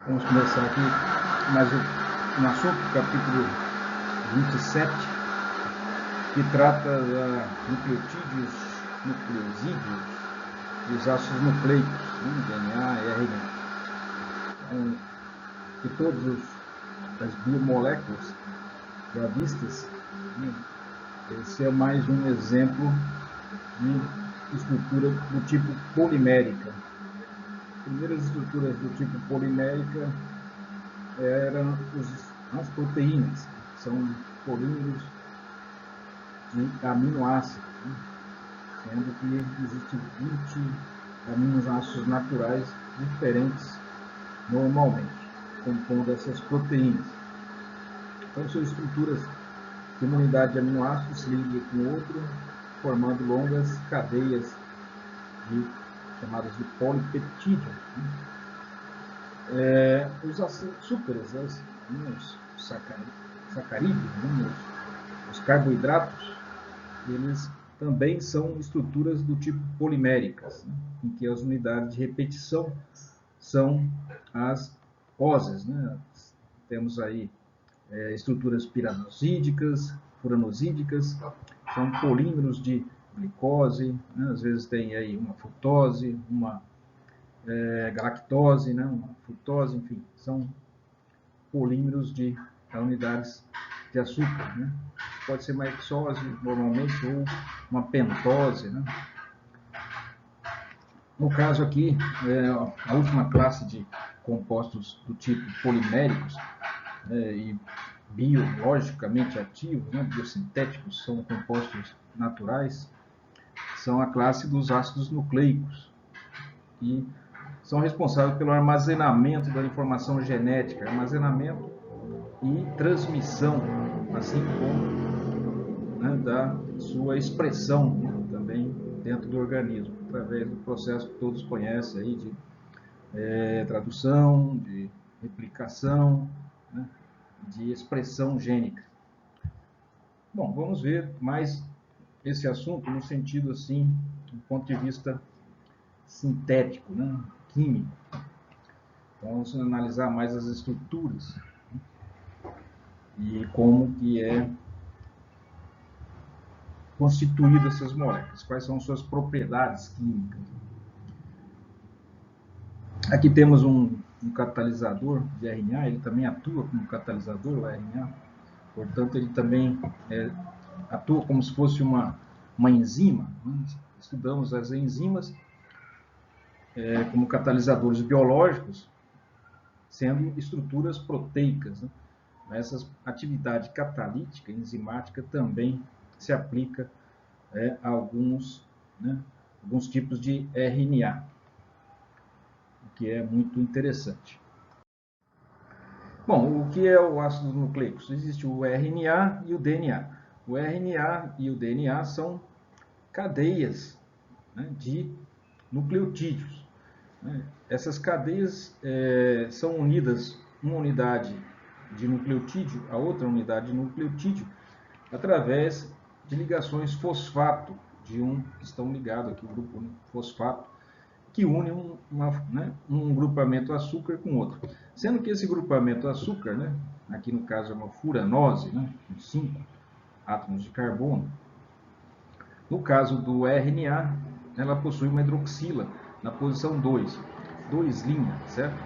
Vamos começar aqui mais um assunto, capítulo 27, que trata da nucleotídeos, nucleosídeos e os ácidos nucleicos, DNA e RNA. De todas as biomoléculas já vistas, esse é mais um exemplo de estrutura do tipo polimérica. As primeiras estruturas do tipo polimérica eram as proteínas, que são polímeros de aminoácidos, sendo que existem 20 aminoácidos naturais diferentes normalmente, compondo essas proteínas. Então são estruturas que uma unidade de aminoácidos se liga com outra, formando longas cadeias chamadas de polipeptídeo. Os açúcares, os sacarídeos, os carboidratos, eles também são estruturas do tipo poliméricas, em que as unidades de repetição são as oses. Temos aí estruturas piranosídicas, furanosídicas, são polímeros de glicose, às vezes tem aí uma frutose, uma galactose, uma frutose, enfim, são polímeros de unidades de açúcar. Pode ser uma hexose normalmente ou uma pentose. No caso aqui, a última classe de compostos do tipo poliméricos e biologicamente ativos, biosintéticos, são compostos naturais, são a classe dos ácidos nucleicos, que são responsáveis pelo armazenamento da informação genética, armazenamento e transmissão, assim como da sua expressão também dentro do organismo, através do processo que todos conhecem aí de tradução, de replicação, de expressão gênica. Bom, vamos ver mais esse assunto no sentido assim, do ponto de vista sintético, químico. Então, vamos analisar mais as estruturas e como que é constituídas essas moléculas, quais são suas propriedades químicas. Aqui temos um catalisador de RNA, ele também atua como catalisador, o RNA, portanto ele também atua como se fosse uma enzima. Estudamos as enzimas como catalisadores biológicos, sendo estruturas proteicas. Essa atividade catalítica, enzimática, também se aplica a alguns tipos de RNA, o que é muito interessante. Bom, o que é o ácido nucleico? Existe o RNA e o DNA. O RNA e o DNA são cadeias de nucleotídeos. Essas cadeias são unidas, uma unidade de nucleotídeo a outra unidade de nucleotídeo, através de ligações fosfato, que estão ligados aqui, o grupo fosfato, que une um grupamento açúcar com outro. Sendo que esse grupamento açúcar, aqui no caso é uma furanose, com 5 átomos de carbono. No caso do RNA, ela possui uma hidroxila na posição 2 linhas, certo?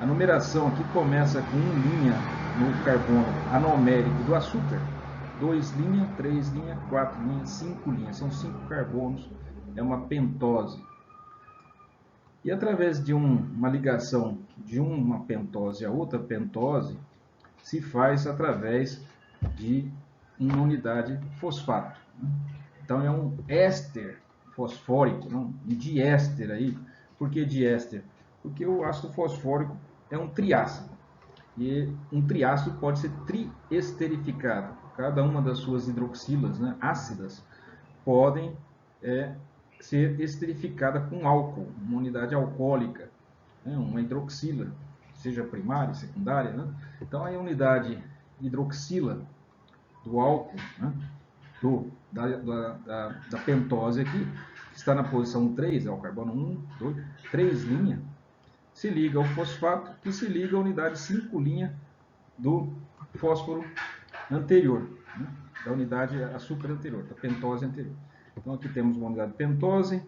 A numeração aqui começa com 1 linha no carbono anomérico do açúcar, 2 linhas, 3 linhas, 4 linhas, 5 linhas, são 5 carbonos, é uma pentose. E através de uma ligação de uma pentose a outra pentose, se faz através de uma unidade fosfato. Então é um éster fosfórico, um diéster aí. Por que diéster? Porque o ácido fosfórico é um triácido. E um triácido pode ser triesterificado. Cada uma das suas hidroxilas ácidas podem ser esterificada com álcool, uma unidade alcoólica, uma hidroxila, seja primária, secundária. Então, a unidade hidroxila do álcool, da pentose aqui, que está na posição 3, é o carbono 1, 2, 3 linhas, se liga ao fosfato, que se liga à unidade 5' do fósforo anterior, né? Da unidade açúcar anterior, da pentose anterior. Então aqui temos uma unidade pentose,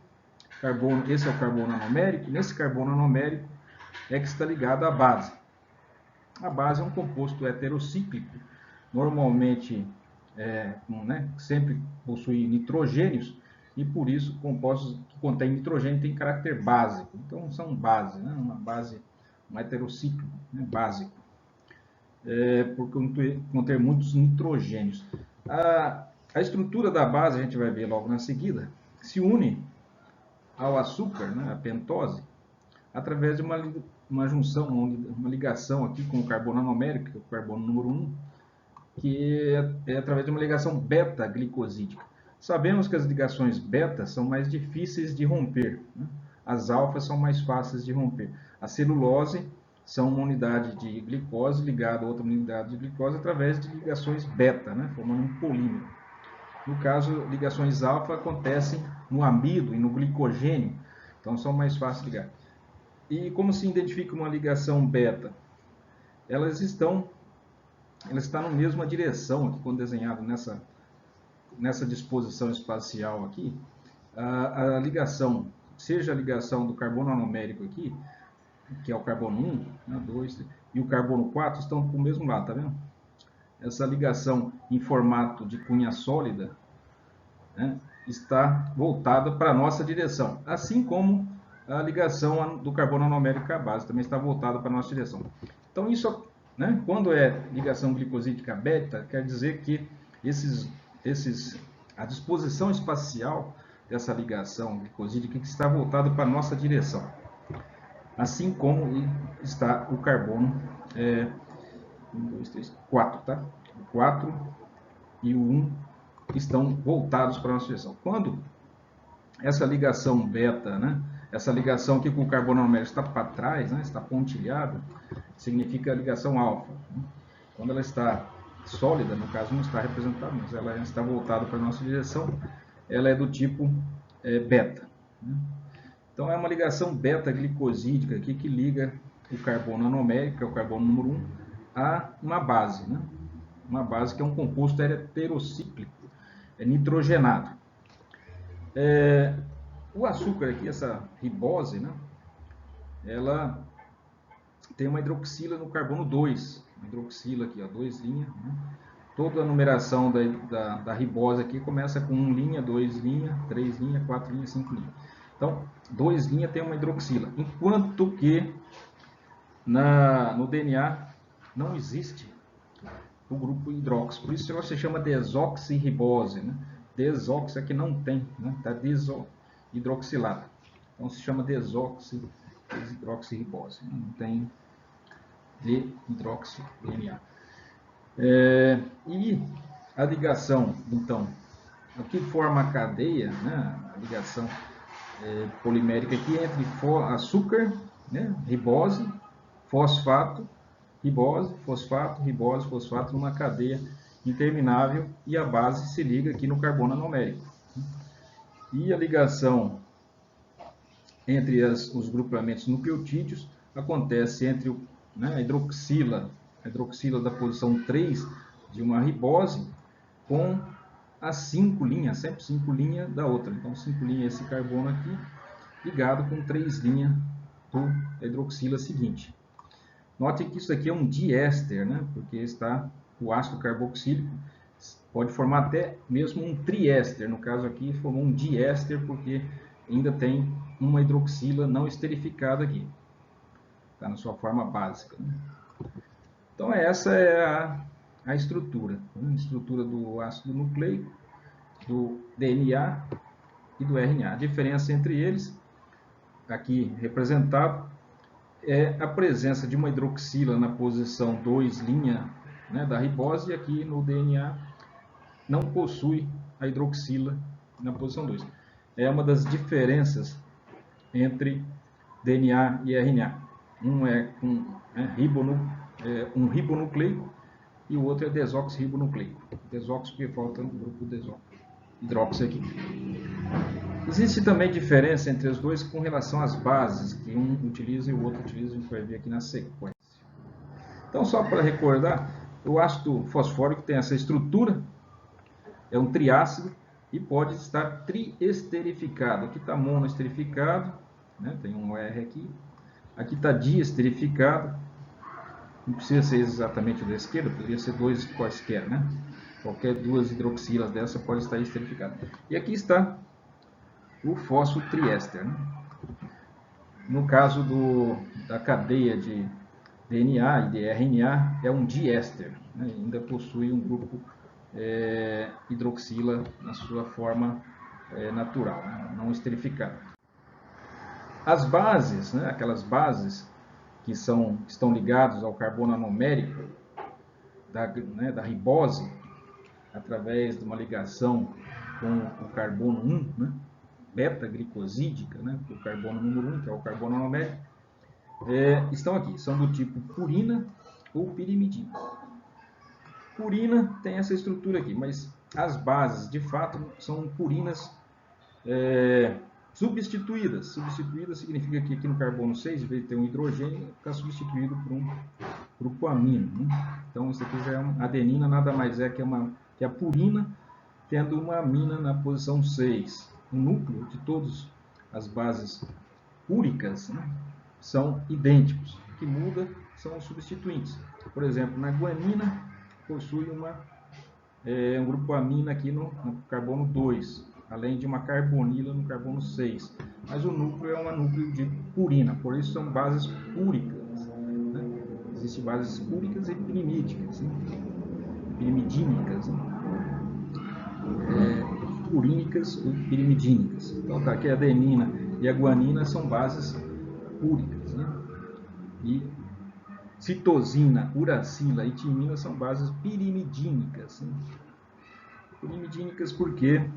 carbono, esse é o carbono anomérico, nesse carbono anomérico é que está ligado à base. A base é um composto heterocíclico, normalmente sempre possui nitrogênios, e por isso compostos que contêm nitrogênio têm caráter básico. Então são bases, né? Um heterocíclico, né? Básico, por conter muitos nitrogênios. A estrutura da base, a gente vai ver logo na seguida, se une ao açúcar, né? A pentose, através de uma junção, uma ligação aqui com o carbono anomérico, que é o carbono número 1, que é através de uma ligação beta-glicosídica. Sabemos que as ligações beta são mais difíceis de romper, né? As alfas são mais fáceis de romper. A celulose são uma unidade de glicose ligada a outra unidade de glicose através de ligações beta, né? Formando um polímero. No caso, ligações alfa acontecem no amido e no glicogênio, então são mais fáceis de ligar. E como se identifica uma ligação beta? Ela está na mesma direção aqui, quando desenhado nessa disposição espacial aqui. A ligação, seja a ligação do carbono anomérico aqui, que é o carbono 1, né, 2, e o carbono 4 estão para o mesmo lado, tá vendo? Essa ligação em formato de cunha sólida, né, está voltada para a nossa direção, assim como a ligação do carbono anomérico à base também está voltada para a nossa direção. Então isso, né, quando é ligação glicosídica beta, quer dizer que a disposição espacial dessa ligação glicosídica está voltada para a nossa direção, assim como está o carbono 4, tá? O 4 e o 1 estão voltados para a nossa direção. Quando essa ligação beta, né, essa ligação aqui com o carbono anomérico está para trás, né, está pontilhada, significa a ligação alfa. Quando ela está sólida, no caso não está representada, mas ela está voltada para a nossa direção, ela é do tipo beta, né? Então é uma ligação beta-glicosídica aqui que liga o carbono anomérico, que é o carbono número 1, a uma base, né? Uma base que é um composto heterocíclico, nitrogenado. O açúcar aqui, essa ribose, né? Ela tem uma hidroxila no carbono 2, uma hidroxila aqui, ó, 2 linhas, né? Toda a numeração da ribose aqui começa com 1 linha, 2 linha, 3 linha, 4 linha, 5 linha. Então, 2 linhas tem uma hidroxila, enquanto que no DNA não existe o grupo hidroxi. Por isso se chama desoxirribose, né? Desoxi é que não tem, né? Está desohidroxilada. Então se chama desoxirribose. Não tem dehidroxi-DNA. E a ligação, então, o que forma a cadeia, né? A ligação polimérica aqui entre açúcar, né? Ribose, fosfato, ribose, fosfato, numa cadeia interminável, e a base se liga aqui no carbono anomérico. E a ligação entre os grupamentos nucleotídeos acontece entre a hidroxila da posição 3 de uma ribose com as 5 linhas, sempre 5 linhas da outra. Então 5 linhas esse carbono aqui, ligado com 3 linhas do hidroxila seguinte. Notem que isso aqui é um diéster, né? Porque está o ácido carboxílico, pode formar até mesmo um triéster. No caso aqui formou um diéster porque ainda tem uma hidroxila não esterificada aqui. Está na sua forma básica, né? Então essa é a estrutura. A estrutura do ácido nucleico, do DNA e do RNA. A diferença entre eles, aqui representado, é a presença de uma hidroxila na posição 2', né, da ribose, e aqui no DNA não possui a hidroxila na posição 2. É uma das diferenças entre DNA e RNA. Um é com um ribonucleico e o outro é desoxirribonucleico. Desoxi porque falta no grupo hidroxi aqui. Existe também diferença entre os dois com relação às bases, que um utiliza e o outro utiliza, a gente vai ver aqui na sequência. Então, só para recordar, o ácido fosfórico tem essa estrutura, é um triácido e pode estar triesterificado. Aqui está monoesterificado, né? Tem um R aqui. Aqui está diesterificado, não precisa ser exatamente o da esquerda, poderia ser dois quaisquer, né? Qualquer duas hidroxilas dessa pode estar esterificada. E aqui está o fosfotriéster, né? No caso da cadeia de DNA e de RNA, é um diéster, né? Ainda possui um grupo hidroxila na sua forma natural, né? Não esterificada. As bases, né? Aquelas bases que estão ligadas ao carbono anomérico da ribose, através de uma ligação com o carbono 1, né? Beta-glicosídica, né? O carbono número 1, que é o carbono anomérico, estão aqui, são do tipo purina ou pirimidina. Purina tem essa estrutura aqui, mas as bases, de fato, são purinas substituídas. Substituídas significa que aqui no carbono 6, em vez de ter um hidrogênio, está substituído por um grupo amino, né? Então, isso aqui já é uma adenina, nada mais é que a purina tendo uma amina na posição 6. O núcleo de todas as bases púricas, né, são idênticos. O que muda são os substituintes. Por exemplo, na guanina possui um grupo amina aqui no carbono 2, além de uma carbonila no carbono 6. Mas o núcleo é um núcleo de purina, por isso são bases púricas, né? Existem bases púricas e pirimídicas, né? Pirimidínicas, né? Purínicas e pirimidínicas. Então tá aqui a adenina e a guanina são bases púricas, né? E citosina, uracila e timina são bases pirimidínicas, né? Pirimidínicas porque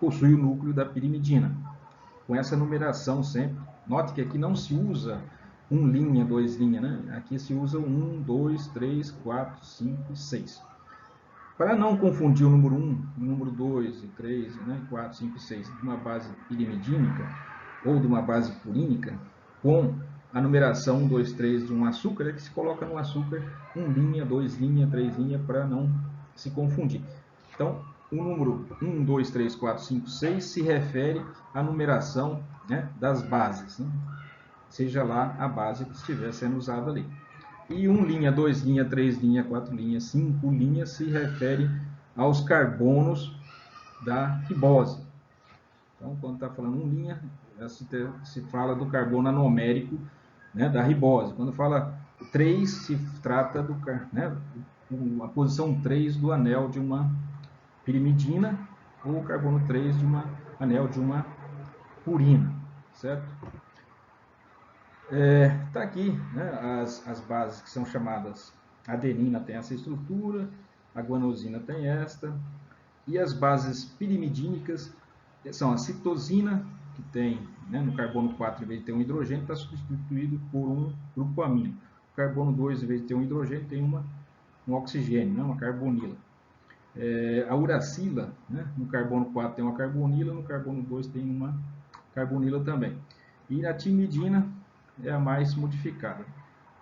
possui o núcleo da pirimidina. Com essa numeração sempre. Note que aqui não se usa 1 linha, 2 linha, né? Aqui se usa 1, 2, 3, 4, 5 e 6. Para não confundir o número 1, o número 2, 3, né, 4, 5 e 6 de uma base pirimidínica ou de uma base purínica, com a numeração 1, 2, 3 de um açúcar, é que se coloca no açúcar 1 linha, 2 linha, 3 linha, para não se confundir. Então, o número 1, 2, 3, 4, 5, 6 se refere à numeração, né, das bases, né? Seja lá a base que estiver sendo usada ali. E 1 linha, 2 linha, 3 linha, 4 linha, 5 linha se refere aos carbonos da ribose. Então, quando está falando 1 linha, se fala do carbono anomérico, né, da ribose. Quando fala 3, se trata a posição 3 do anel de uma pirimidina ou carbono 3 de uma anel de uma purina, certo? Tá aqui, né, as bases que são chamadas adenina tem essa estrutura, a guanosina tem esta, e as bases pirimidínicas são a citosina, que tem, né, no carbono 4, em vez de ter um hidrogênio, está substituído por um grupo amino. O carbono 2, em vez de ter um hidrogênio, tem um oxigênio, né, uma carbonila. A uracila, né, no carbono 4 tem uma carbonila, no carbono 2 tem uma carbonila também. E a timidina é a mais modificada.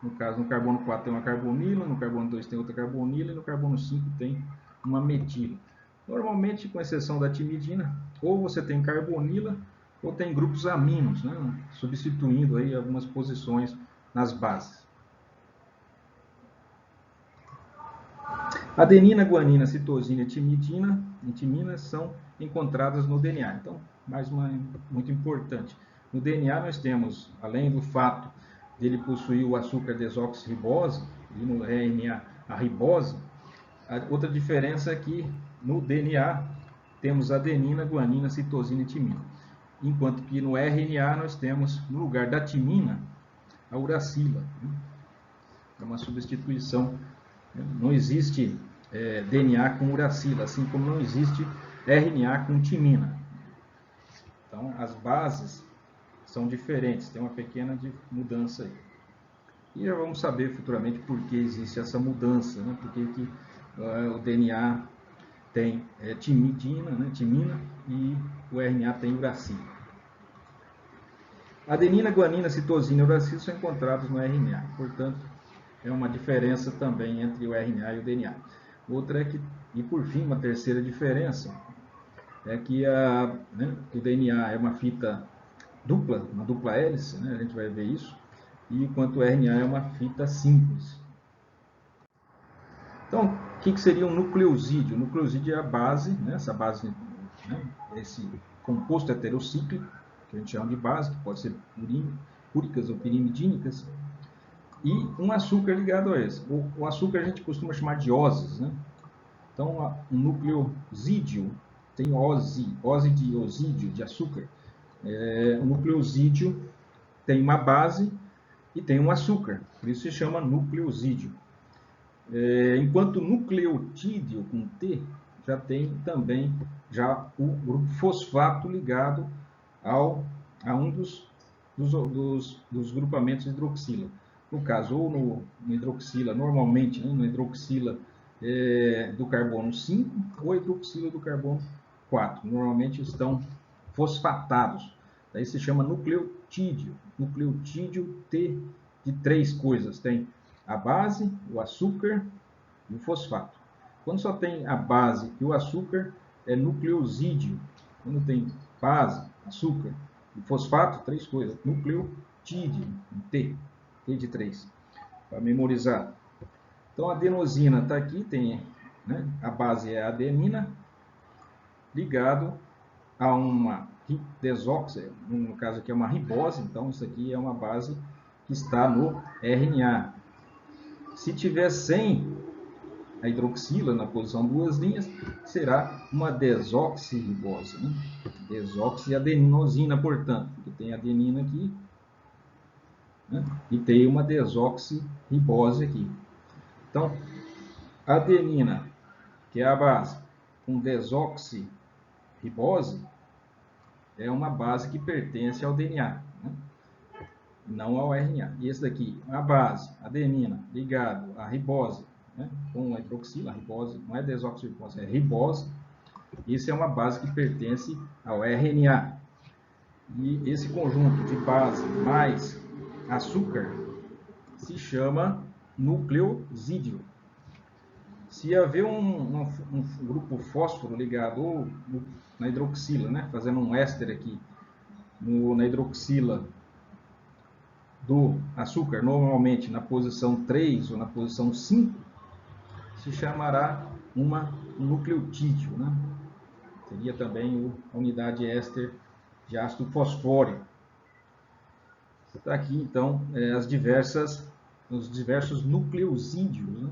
No caso, no carbono 4 tem uma carbonila, no carbono 2 tem outra carbonila e no carbono 5 tem uma metila. Normalmente, com exceção da timidina, ou você tem carbonila ou tem grupos aminos, né, substituindo aí algumas posições nas bases. Adenina, guanina, citosina e timina são encontradas no DNA. Então, mais uma muito importante. No DNA nós temos, além do fato dele possuir o açúcar desoxirribose e no RNA a ribose, outra diferença é que no DNA temos adenina, guanina, citosina e timina. Enquanto que no RNA nós temos, no lugar da timina, a uracila. É uma substituição. Não existe DNA com uracila, assim como não existe RNA com timina. Então, as bases são diferentes, tem uma pequena mudança aí. E já vamos saber futuramente por que existe essa mudança, né? Por que o DNA tem timidina, né, timina, e o RNA tem uracila. Adenina, guanina, citosina e uracila são encontrados no RNA. Portanto, é uma diferença também entre o RNA e o DNA. Outra é que, e por fim, uma terceira diferença, é que o DNA é uma fita dupla, uma dupla hélice, né? A gente vai ver isso, e enquanto o RNA é uma fita simples. Então, o que seria um nucleosídeo? O nucleosídeo é a base, né? Essa base, né? Esse composto heterocíclico, que a gente chama de base, que pode ser púricas ou pirimidínicas, e um açúcar ligado a esse. O açúcar a gente costuma chamar de ósis, né? Então, um nucleosídeo tem ose de osídio, de açúcar. O nucleosídeo tem uma base e tem um açúcar, por isso se chama nucleosídeo. Enquanto nucleotídeo, com T, já tem também o grupo fosfato ligado a um dos grupamentos de hidroxila. No caso, ou no hidroxila, normalmente, né, no hidroxila do carbono 5 ou hidroxila do carbono 4. Normalmente estão fosfatados. Daí se chama nucleotídeo. Nucleotídeo T de 3 coisas. Tem a base, o açúcar e o fosfato. Quando só tem a base e o açúcar, é nucleosídeo. Quando tem base, açúcar e fosfato, 3 coisas. Nucleotídeo, T de 3, para memorizar. Então, a adenosina está aqui, tem, né, a base é a adenina, ligado a uma desóxido, no caso aqui é uma ribose, então isso aqui é uma base que está no RNA. Se tiver sem a hidroxila na posição 2 linhas, será uma desoxirribose, né? Desoxiadenosina, portanto, porque tem adenina aqui, né? E tem uma desoxirribose aqui. Então, adenina, que é a base, com desoxirribose, é uma base que pertence ao DNA, né? Não ao RNA. E esse daqui, a base, adenina, ligado à ribose, né? Com a hidroxila, a ribose, não é desoxirribose, é ribose. Isso é uma base que pertence ao RNA. E esse conjunto de base mais açúcar se chama nucleosídeo. Se haver um grupo fósforo ligado na hidroxila, né? Fazendo um éster aqui na hidroxila do açúcar, normalmente na posição 3 ou na posição 5, se chamará um nucleotídeo, né? Seria também a unidade éster de ácido fosfórico. Está aqui, então, os diversos nucleosídeos, né?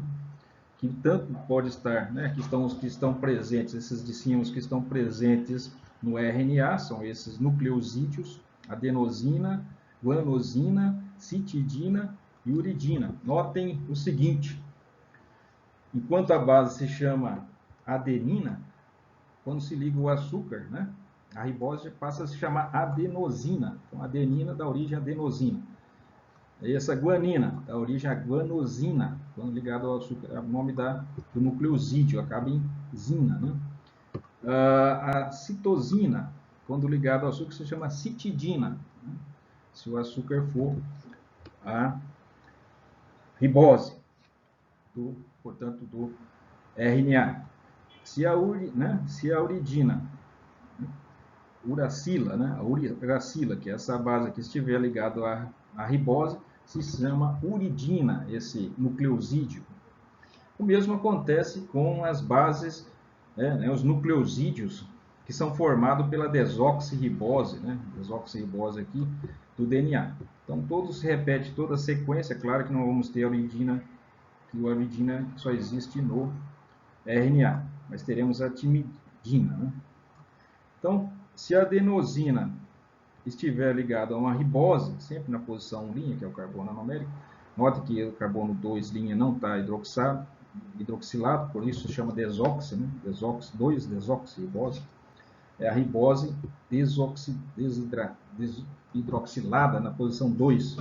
Que tanto pode estar, né? Aqui estão os que estão presentes, esses de cima, os que estão presentes no RNA, são esses nucleosídeos, adenosina, guanosina, citidina e uridina. Notem o seguinte, enquanto a base se chama adenina, quando se liga o açúcar, né, a ribose passa a se chamar adenosina. Então, adenina dá origem a adenosina. Essa guanina dá origem a guanosina, quando ligado ao açúcar. É o nome do nucleosídeo, acaba em zina, né? A citosina, quando ligado ao açúcar, se chama citidina, né? Se o açúcar for a ribose, portanto, do RNA. Se a uridina, uracila, né? A uracila, que é essa base que estiver ligado à ribose, se chama uridina, esse nucleosídeo. O mesmo acontece com as bases, né, os nucleosídeos, que são formados pela desoxirribose, né? Desoxirribose aqui do DNA. Então, todos se repete toda a sequência. Claro que não vamos ter a uridina, que a uridina só existe no RNA, mas teremos a timidina, né? Então, se a adenosina estiver ligada a uma ribose, sempre na posição 1', que é o carbono anomérico, note que o carbono 2' não está hidroxilado, por isso se chama desoxi, né? 2-desoxirribose. É a ribose hidroxilada na posição 2'.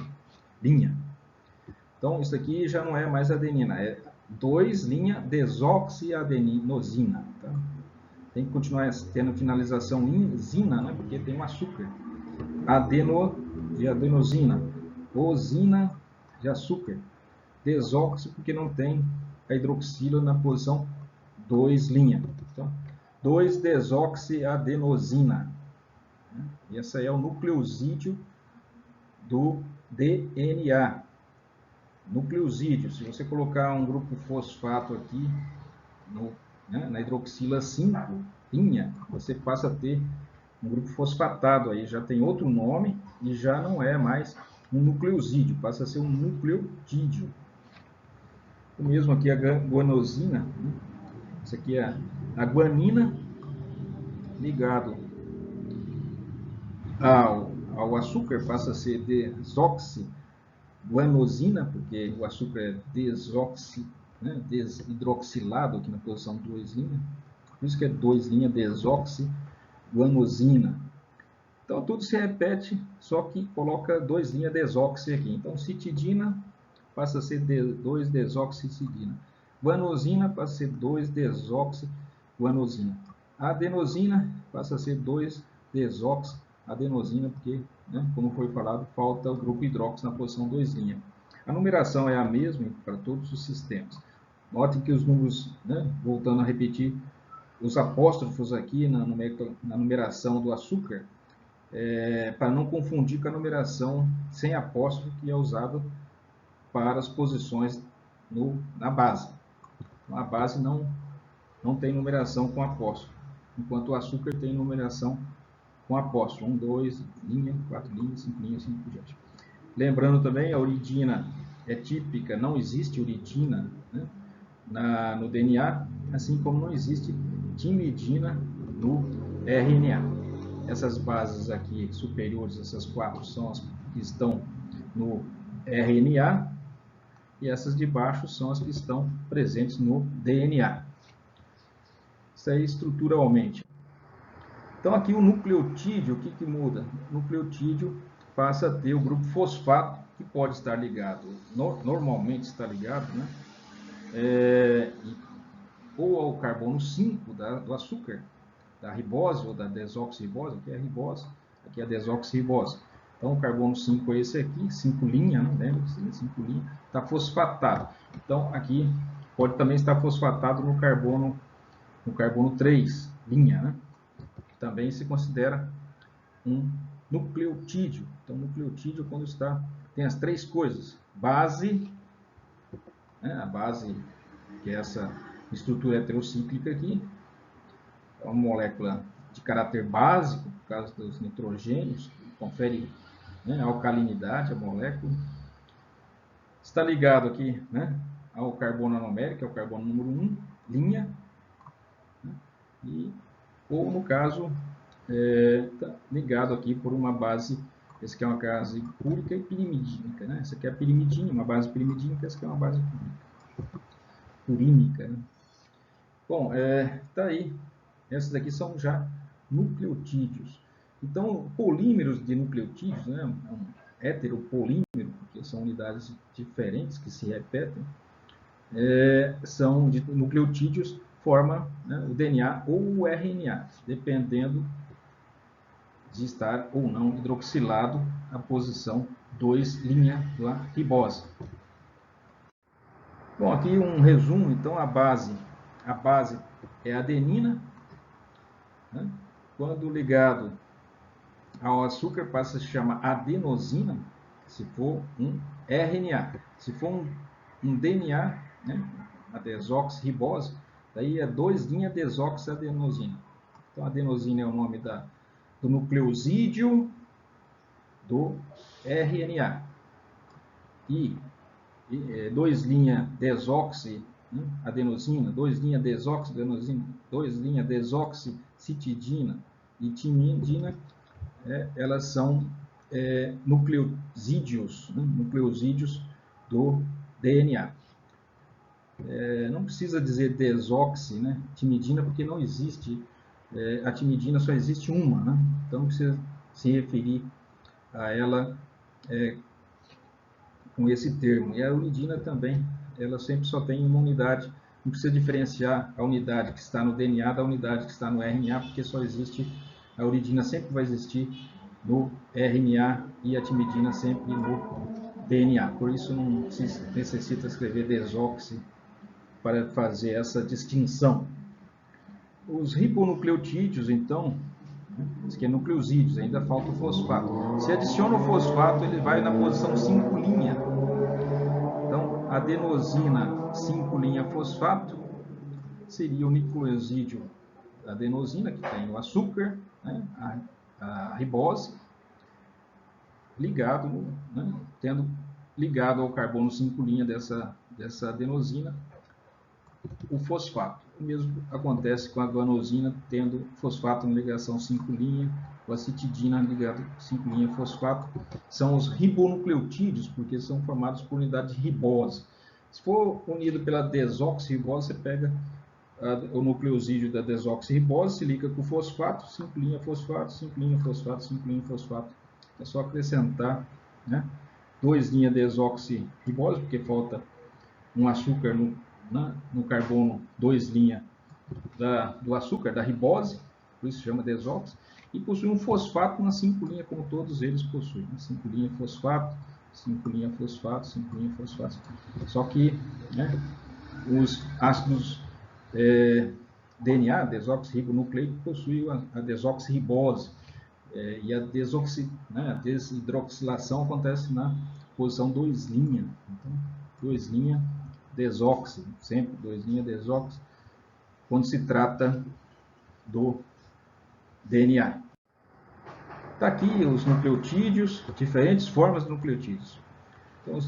Então, isso aqui já não é mais adenina, é 2' desoxiadenosina. Tá? tem que continuar tendo finalização zina, né? Porque tem um açúcar. De adenosina. Osina de açúcar. Desóxido, porque não tem a hidroxila na posição 2'. Então, 2-desoxiadenosina. E esse aí é o nucleosídeo do DNA. Nucleosídeo. Se você colocar um grupo fosfato aqui na hidroxila 5', você passa a ter um grupo fosfatado aí, já tem outro nome e já não é mais um nucleosídeo, passa a ser um nucleotídeo. O mesmo aqui a guanosina, isso aqui é a guanina ligado ao açúcar, passa a ser desoxiguanosina, porque o açúcar é desidroxilado aqui na posição 2', por isso que é 2', desoxiguanosina. Então tudo se repete, só que coloca 2' desoxi aqui. Então citidina passa a ser 2-desoxicidina. Guanosina passa a ser 2-desoxiguanosina. Adenosina passa a ser 2-desoxiadenosina, porque, como foi falado, falta o grupo hidróxido na posição 2'. A numeração é a mesma para todos os sistemas. Notem que os números, voltando a repetir, os apóstrofos aqui na numeração do açúcar, para não confundir com a numeração sem apóstrofo que é usada para as posições na base. Então, a base não tem numeração com apóstrofo, enquanto o açúcar tem numeração com apóstrofo. 1, 2, 4 linhas, 5 linhas, 5 por diante. Lembrando também, a uridina é típica, não existe uridina no DNA, assim como não existe timidina no RNA. Essas bases aqui superiores, essas 4, são as que estão no RNA, e essas de baixo são as que estão presentes no DNA. Isso aí estruturalmente. Então aqui o nucleotídeo, o que muda? O nucleotídeo passa a ter o grupo fosfato, que pode estar ligado, normalmente está ligado, ou ao carbono 5 do açúcar, da ribose ou da desoxirribose, aqui é a ribose, aqui é a desoxirribose. Então o carbono 5 é esse aqui, 5', lembra? 5', está fosfatado. Então aqui pode também estar fosfatado no carbono 3', também se considera um nucleotídeo. Então nucleotídeo quando tem as 3 coisas, base, a base que é essa estrutura heterocíclica aqui, é uma molécula de caráter básico, por causa dos nitrogênios, que confere a alcalinidade à molécula. Está ligado aqui ao carbono anomérico, que é o carbono número 1', ou no caso, está ligado aqui por uma base, essa aqui é uma base púrica e pirimidínica. Essa aqui é a pirimidina, uma base pirimidínica, essa aqui é uma base purínica. Bom, tá aí. Essas aqui são já nucleotídeos. Então, polímeros de nucleotídeos, um heteropolímero, porque são unidades diferentes que se repetem, são de nucleotídeos, forma o DNA ou o RNA, dependendo de estar ou não hidroxilado a posição 2' da ribose. Bom, aqui um resumo, então a base é a adenina, quando ligado ao açúcar passa a se chamar adenosina, se for um RNA. Se for um DNA, a desoxirribose, daí é 2' desoxiadenosina. Então, adenosina é o nome do nucleosídeo do RNA. E 2' desoxiadenosina, 2' desoxiadenosina, 2' desoxicitidina e timidina, elas são nucleosídeos do DNA. Não precisa dizer desoxi, timidina, porque não existe, a timidina só existe uma, então não precisa se referir a ela com esse termo. E a uridina também, ela sempre só tem uma unidade não precisa diferenciar a unidade que está no DNA da unidade que está no RNA, porque só existe, a uridina sempre vai existir no RNA e a timidina sempre no DNA. Por isso não se necessita escrever desoxi para fazer essa distinção. Os ribonucleotídeos, então, isso aqui é nucleosídeos, ainda falta o fosfato. Se adiciona o fosfato, ele vai na posição 5'. Então, adenosina 5' fosfato seria o nucleosídeo da adenosina, que tem o açúcar, né, a ribose, ligado, né, tendo ligado ao carbono 5' dessa adenosina, o fosfato. O mesmo acontece com a guanosina, tendo fosfato na ligação 5', ou a citidina ligada 5' fosfato. São os ribonucleotídeos, porque são formados por unidade de ribose. Se for unido pela desoxirribose, você pega o nucleosídeo da desoxirribose, se liga com o fosfato, 5' fosfato, 5' fosfato, 5' fosfato. É só acrescentar, né, 2' desoxirribose, porque falta um açúcar no carbono 2' do açúcar, da ribose, por isso se chama desox, e possui um fosfato na 5', como todos eles possuem. 5' fosfato, 5' fosfato, 5' fosfato. Só que, né, os ácidos DNA, desoxirribonucleico, possuem a desoxirribose, e a desidroxilação acontece na posição 2'. Então, 2' desoxi, sempre 2' desoxi, quando se trata do DNA. Está aqui os nucleotídeos, diferentes formas de nucleotídeos. Então,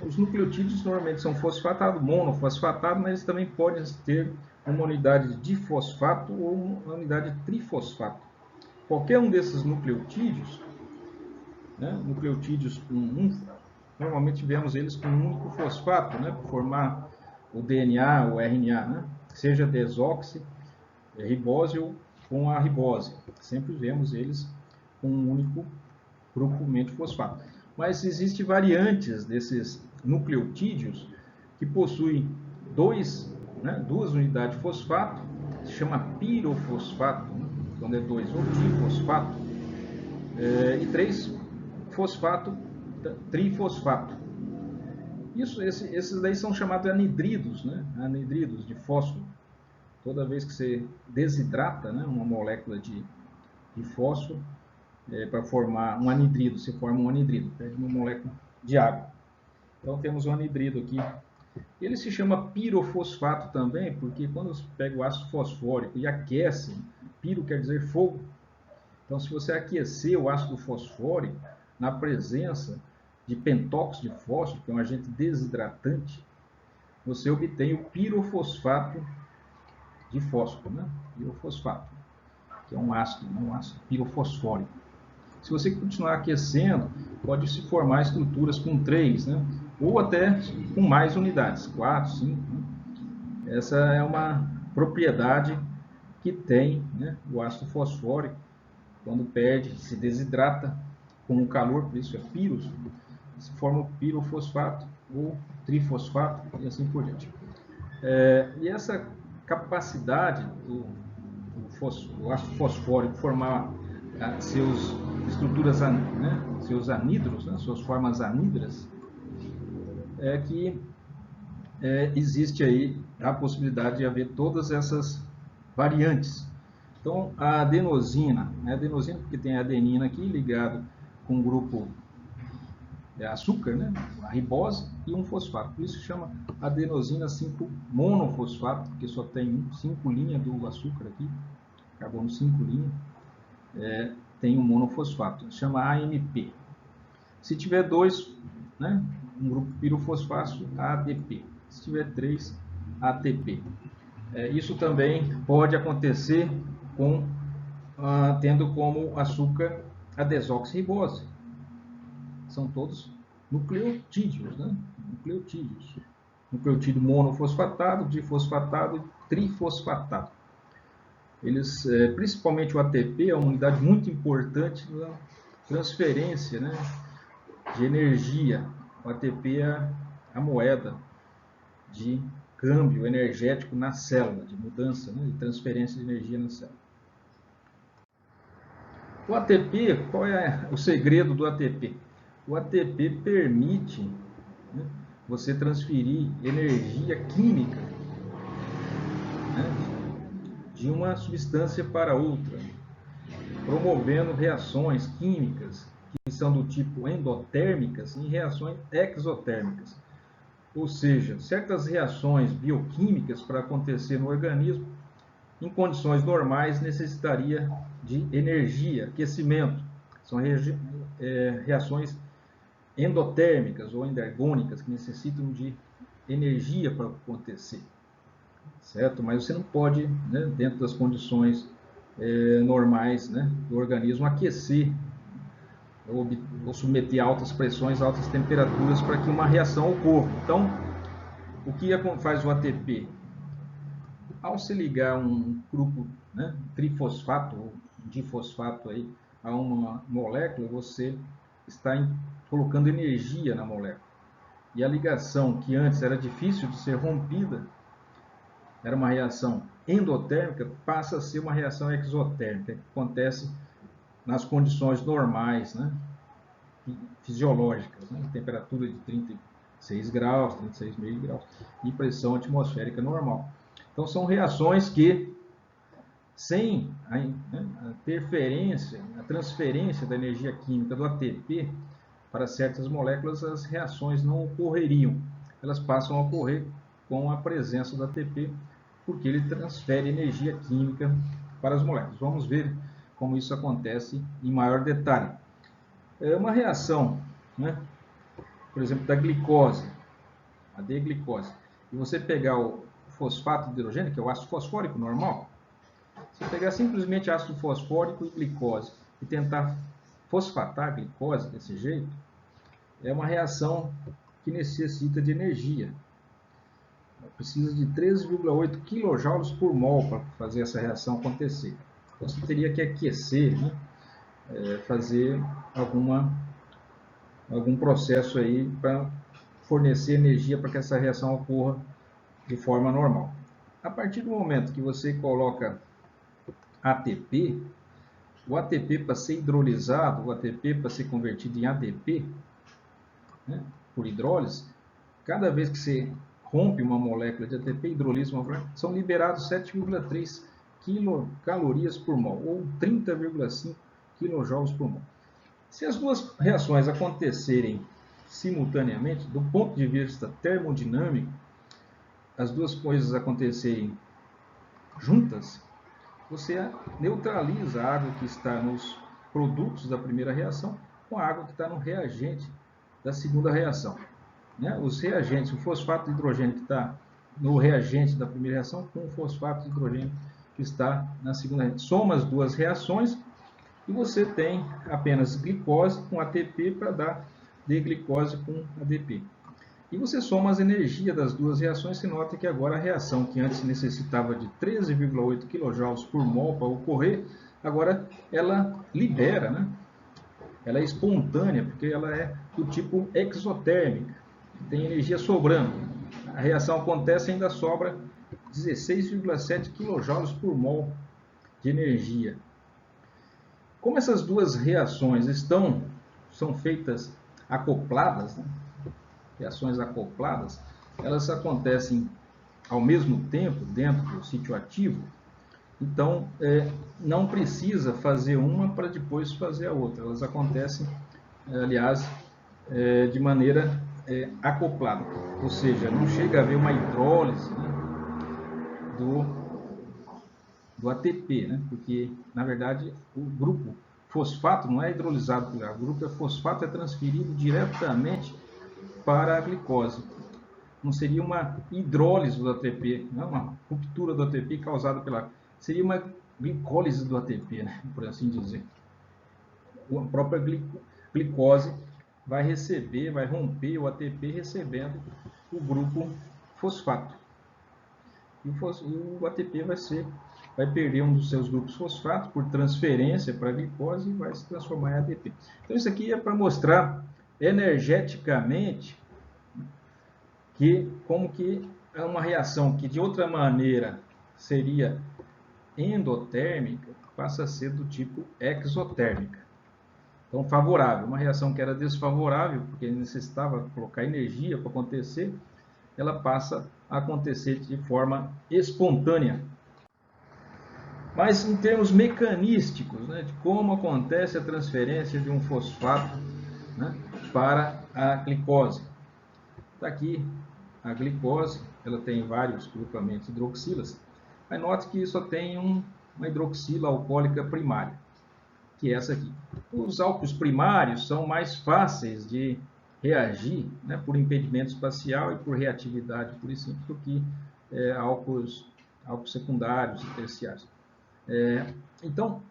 os nucleotídeos normalmente são fosfatado, monofosfatado, mas eles também podem ter uma unidade de fosfato ou uma unidade de trifosfato. Qualquer um desses nucleotídeos, né, nucleotídeos com normalmente vemos eles com um único fosfato, né, para formar o DNA, o RNA, né, seja desoxi, ribose ou com a ribose. Sempre vemos eles com um único grupo fosfato. Mas existem variantes desses nucleotídeos que possuem duas unidades de fosfato, se chama pirofosfato, né, quando é 2, ou difosfato, e 3 fosfato, trifosfato. Esses daí são chamados anidridos, né? Anidridos de fósforo. Toda vez que você desidrata, né, uma molécula de fósforo, para formar um anidrido, você forma um anidrido, perde uma molécula de água. Então temos um anidrido aqui. Ele se chama pirofosfato também, porque quando você pega o ácido fosfórico e aquece, piro quer dizer fogo. Então, se você aquecer o ácido fosfórico na presença de pentóxido de fósforo, que é um agente desidratante, você obtém o pirofosfato de fósforo, né? Pirofosfato, que é um ácido pirofosfórico. Se você continuar aquecendo, pode se formar estruturas com 3, né? Ou até com mais unidades, 4, 5. Né? Essa é uma propriedade que tem, né, o ácido fosfórico. Quando perde, se desidrata com o calor, por isso é piros, se forma o pirofosfato ou trifosfato e assim por diante. E essa capacidade do ácido fosfórico formar seus estruturas, né, seus anidros, né, suas formas anidras, é que existe aí a possibilidade de haver todas essas variantes. Então, a adenosina, porque tem a adenina aqui ligado com o grupo açúcar, né, a ribose e um fosfato. Por isso chama adenosina 5 monofosfato, porque só tem 5' do açúcar aqui, carbono 5', tem um monofosfato, chama AMP. Se tiver 2, né, um grupo pirofosfato, ADP. Se tiver 3, ATP. Isso também pode acontecer tendo como açúcar a desoxirribose. São todos nucleotídeos, né? Nucleotídeos. Nucleotídeo monofosfatado, difosfatado e trifosfatado. Eles, principalmente o ATP, é uma unidade muito importante na transferência, né, de energia. O ATP é a moeda de câmbio energético na célula, de mudança, né, de transferência de energia na célula. O ATP, qual é o segredo do ATP? O ATP permite, né, você transferir energia química, né, de uma substância para outra, promovendo reações químicas que são do tipo endotérmicas em reações exotérmicas. Ou seja, certas reações bioquímicas para acontecer no organismo, em condições normais, necessitaria de energia, aquecimento. São reações endotérmicas ou endergônicas que necessitam de energia para acontecer, certo? Mas você não pode, né, dentro das condições normais, né, do organismo, aquecer ou submeter a altas pressões, altas temperaturas para que uma reação ocorra. Então, o que faz o ATP? Ao se ligar um grupo, né, trifosfato ou difosfato aí, a uma molécula, você está colocando energia na molécula. E a ligação, que antes era difícil de ser rompida, era uma reação endotérmica, passa a ser uma reação exotérmica, que acontece nas condições normais, né, fisiológicas, né, temperatura de 36 graus, 36,5 graus, e pressão atmosférica normal. Então, são reações que, sem a interferência, a transferência da energia química do ATP para certas moléculas, as reações não ocorreriam. Elas passam a ocorrer com a presença do ATP, porque ele transfere energia química para as moléculas. Vamos ver como isso acontece em maior detalhe. É uma reação, né, por exemplo, da glicose, a D-glicose, e você pegar o fosfato de hidrogênio, que é o ácido fosfórico normal, se pegar simplesmente ácido fosfórico e glicose e tentar fosfatar a glicose desse jeito, é uma reação que necessita de energia. Precisa de 13,8 kJ por mol para fazer essa reação acontecer. Então você teria que aquecer, né, fazer algum processo aí para fornecer energia para que essa reação ocorra de forma normal. A partir do momento que você coloca ATP, o ATP para ser hidrolisado, o ATP para ser convertido em ADP, né, por hidrólise, cada vez que você rompe uma molécula de ATP, hidrolisa uma molécula, são liberados 7,3 quilocalorias por mol, ou 30,5 kJ por mol. Se as duas reações acontecerem simultaneamente, do ponto de vista termodinâmico, as duas coisas acontecerem juntas, você neutraliza a água que está nos produtos da primeira reação com a água que está no reagente da segunda reação. Né? Os reagentes, o fosfato de hidrogênio que está no reagente da primeira reação com o fosfato de hidrogênio que está na segunda reação. Soma as duas reações e você tem apenas glicose com ATP para dar D-glicose com ADP. E você soma as energias das duas reações, se nota que agora a reação que antes necessitava de 13,8 kJ por mol para ocorrer, agora ela libera, né? Ela é espontânea, porque ela é do tipo exotérmica, tem energia sobrando. A reação acontece e ainda sobra 16,7 kJ por mol de energia. Como essas duas reações são feitas acopladas, né? Reações acopladas, elas acontecem ao mesmo tempo dentro do sítio ativo, então não precisa fazer uma para depois fazer a outra, elas acontecem, aliás, de maneira acoplada, ou seja, não chega a haver uma hidrólise, né, do ATP, né, porque na verdade o grupo fosfato não é hidrolisado pela água, o grupo fosfato é transferido diretamente para a glicose. Não seria uma hidrólise do ATP, não é uma ruptura do ATP causada pela... Seria uma glicólise do ATP, né, por assim dizer. A própria glicose vai receber, vai romper o ATP recebendo o grupo fosfato. E o ATP vai perder um dos seus grupos fosfatos por transferência para a glicose e vai se transformar em ADP. Então isso aqui é para mostrar energeticamente como que é uma reação que de outra maneira seria endotérmica, passa a ser do tipo exotérmica. Então, favorável. Uma reação que era desfavorável, porque necessitava colocar energia para acontecer, ela passa a acontecer de forma espontânea. Mas em termos mecanísticos, né, de como acontece a transferência de um fosfato, né, para a glicose. Está aqui a glicose, ela tem vários grupamentos hidroxilas, mas note que só tem uma hidroxila alcoólica primária, que é essa aqui. Os álcools primários são mais fáceis de reagir, né, por impedimento espacial e por reatividade pura e simples, do que álcools secundários e terciários. Então,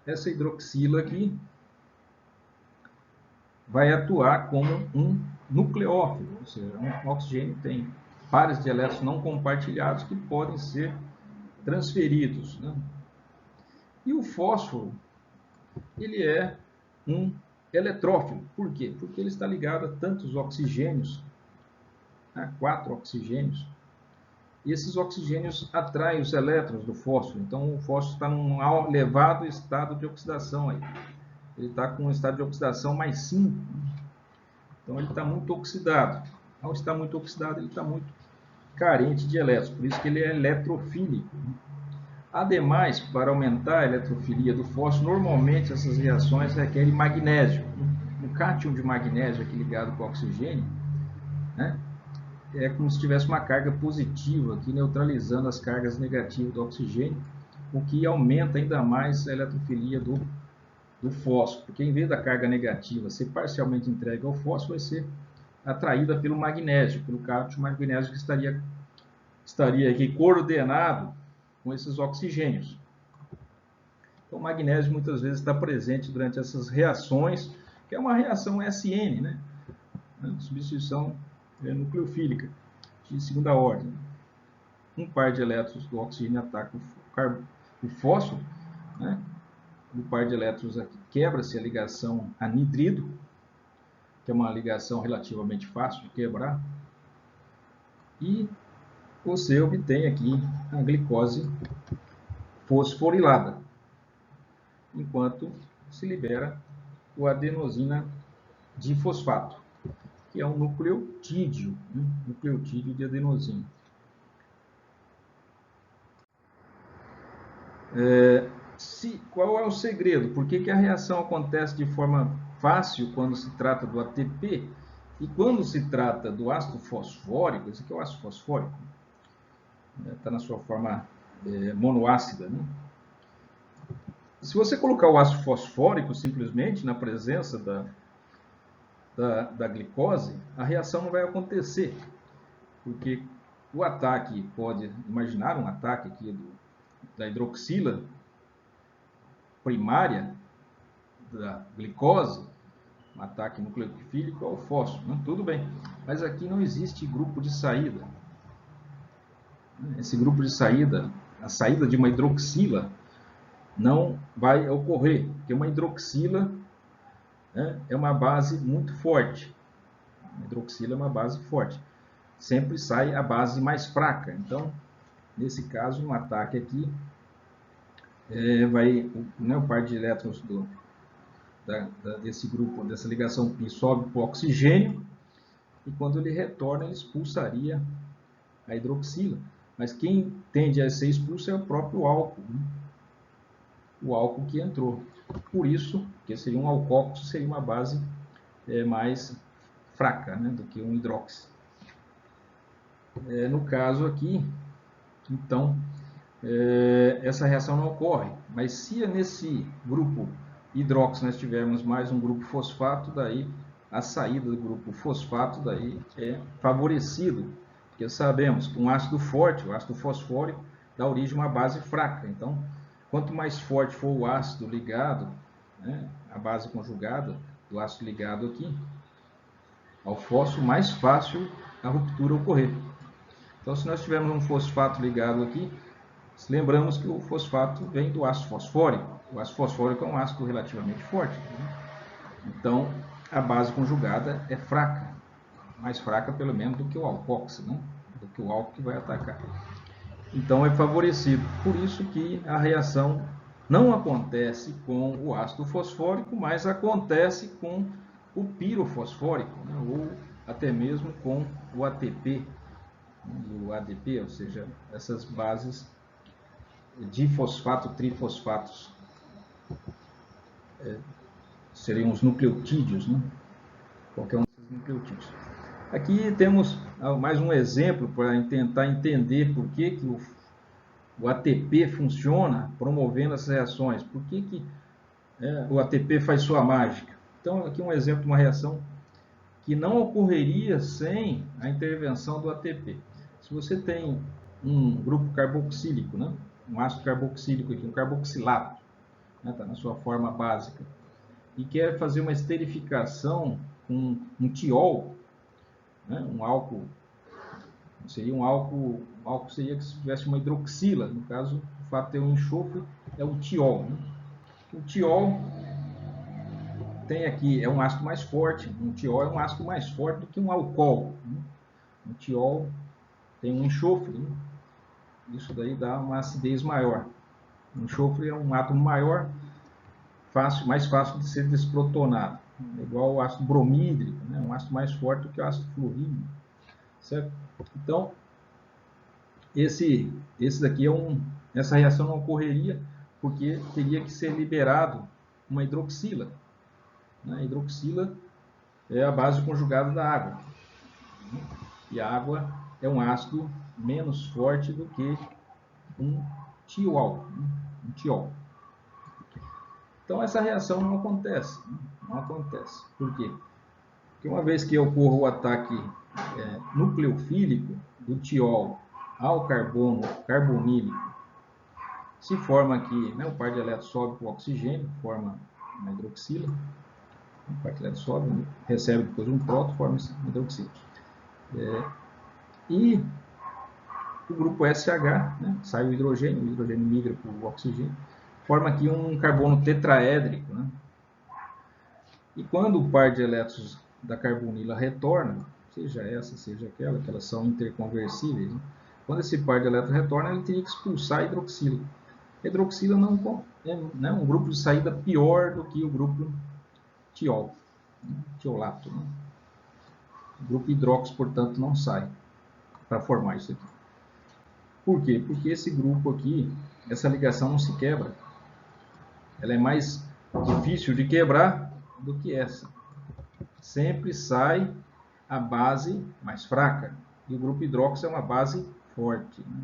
essa hidroxila aqui vai atuar como um nucleófilo, ou seja, um oxigênio tem pares de elétrons não compartilhados que podem ser transferidos, né? E o fósforo, ele é um eletrófilo. Por quê? Porque ele está ligado a tantos oxigênios, a 4 oxigênios. E esses oxigênios atraem os elétrons do fósforo. Então, o fósforo está num elevado estado de oxidação aí. Ele está com um estado de oxidação mais 5. Então, ele está muito oxidado. Ao estar muito oxidado, ele está muito carente de elétrons. Por isso que ele é eletrofílico. Ademais, para aumentar a eletrofilia do fósforo, normalmente essas reações requerem magnésio. Um cátion de magnésio aqui ligado com o oxigênio, né, é como se tivesse uma carga positiva aqui, neutralizando as cargas negativas do oxigênio, o que aumenta ainda mais a eletrofilia do fósforo, porque em vez da carga negativa ser parcialmente entregue ao fósforo, vai ser atraída pelo magnésio, pelo cátion magnésio que estaria aqui coordenado com esses oxigênios. Então, o magnésio muitas vezes está presente durante essas reações, que é uma reação SN, né? Substituição nucleofílica de segunda ordem. Um par de elétrons do oxigênio ataca o fósforo, né? O par de elétrons aqui quebra-se a ligação anidrido, que é uma ligação relativamente fácil de quebrar, e você obtém aqui a glicose fosforilada, enquanto se libera o adenosina difosfato, que é um nucleotídeo, né? Nucleotídeo de adenosina. Qual é o segredo? Por que a reação acontece de forma fácil quando se trata do ATP e quando se trata do ácido fosfórico? Esse aqui é o ácido fosfórico, está na sua forma monoácida, né? Se você colocar o ácido fosfórico simplesmente na presença da glicose, a reação não vai acontecer, porque o ataque pode, imaginar um ataque aqui da hidroxila primária da glicose, um ataque nucleofílico ao fósforo, né? Tudo bem, mas aqui não existe grupo de saída. Esse grupo de saída, a saída de uma hidroxila, não vai ocorrer, porque uma hidroxila, né, é uma base muito forte. A hidroxila é uma base forte. Sempre sai a base mais fraca. Então, nesse caso, um ataque aqui, o par de elétrons desse grupo, dessa ligação pi, sobe para o oxigênio, e quando ele retorna, ele expulsaria a hidroxila. Mas quem tende a ser expulso é o próprio álcool, né? O álcool que entrou. Por isso, que seria um alcóxo, seria uma base mais fraca, né, do que um hidróxido. No caso aqui, então, essa reação não ocorre. Mas se nesse grupo hidróxido nós tivermos mais um grupo fosfato, daí a saída do grupo fosfato daí é favorecido. Porque sabemos que um ácido forte, o ácido fosfórico, dá origem a uma base fraca. Então, quanto mais forte for o ácido ligado, né, a base conjugada do ácido ligado aqui ao fósforo, mais fácil a ruptura ocorrer. Então, se nós tivermos um fosfato ligado aqui, lembramos que o fosfato vem do ácido fosfórico. O ácido fosfórico é um ácido relativamente forte, né? Então, a base conjugada é fraca, mais fraca pelo menos do que o alcóxido, né? do que o álcool que vai atacar. Então é favorecido. Por isso que a reação não acontece com o ácido fosfórico, mas acontece com o pirofosfórico, né? Ou até mesmo com o ATP e o ADP, ou seja, essas bases difosfato, trifosfatos, seriam os nucleotídeos, né? Qualquer um desses nucleotídeos. Aqui temos mais um exemplo para tentar entender por que o ATP funciona promovendo essas reações. Por que o ATP faz sua mágica? Então, aqui um exemplo de uma reação que não ocorreria sem a intervenção do ATP. Se você tem um grupo carboxílico, né? Um ácido carboxílico aqui, um carboxilato, né? Tá na sua forma básica, e quer fazer uma esterificação com um tiol, né? Um álcool, seria um álcool seria que se tivesse uma hidroxila, no caso, o fato de ter um enxofre é o tiol, né? O tiol tem aqui, é um ácido mais forte, um tiol é um ácido mais forte do que um álcool, né? O tiol tem um enxofre, né? Isso daí dá uma acidez maior. O enxofre é um átomo maior, mais fácil de ser desprotonado, é igual ao ácido bromídrico, né? Um ácido mais forte do que o ácido fluorídrico, certo? Então, esse daqui essa reação não ocorreria porque teria que ser liberado uma hidroxila. A hidroxila é a base conjugada da água. E a água é um ácido menos forte do que um tiol. Um tiol. Então essa reação não acontece. Não acontece. Por quê? Porque uma vez que ocorra o ataque nucleofílico do tiol ao carbono carbonílico, se forma aqui, né, o par de elétrons sobe com o oxigênio, forma uma hidroxila. O par de elétrons sobe, recebe depois um próton, forma uma hidroxila. E o grupo SH, né, sai o hidrogênio migra para o oxigênio, forma aqui um carbono tetraédrico. Né? E quando o par de elétrons da carbonila retorna, seja essa, seja aquela, que elas são interconversíveis, né? Quando esse par de elétrons retorna, ele teria que expulsar a hidroxila. A hidroxila não é um grupo de saída pior do que o grupo tiol, né? Tiolato. Né? O grupo hidróxido, portanto, não sai para formar isso aqui. Por quê? Porque esse grupo aqui, essa ligação não se quebra. Ela é mais difícil de quebrar do que essa. Sempre sai a base mais fraca. E o grupo hidróxido é uma base forte. Né?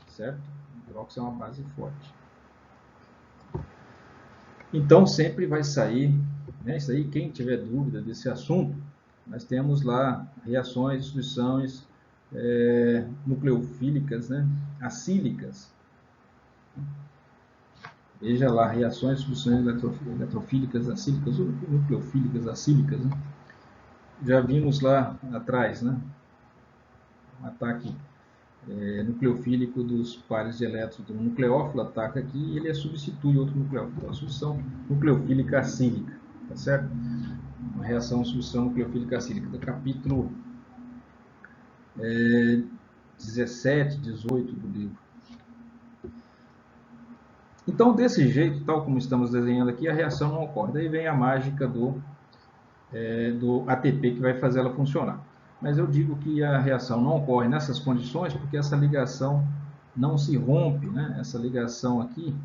Certo? O hidróxido é uma base forte. Então sempre vai sair, né? Isso aí, quem tiver dúvida desse assunto, nós temos lá reações, substituições nucleofílicas, né? Acílicas. Veja lá, reações, substituições eletrofílicas, acílicas ou nucleofílicas, acílicas. Né? Já vimos lá atrás, né? Um ataque nucleofílico dos pares de elétrons do nucleófilo, ataca aqui e ele substitui outro nucleófilo. Então, a substituição nucleofílica acílica, tá certo? Uma reação substituição nucleofílica acílica, do capítulo 17, 18 do livro. Então, desse jeito, tal como estamos desenhando aqui, a reação não ocorre. Daí vem a mágica do ATP que vai fazer ela funcionar. Mas eu digo que a reação não ocorre nessas condições porque essa ligação não se rompe, né? Essa ligação aqui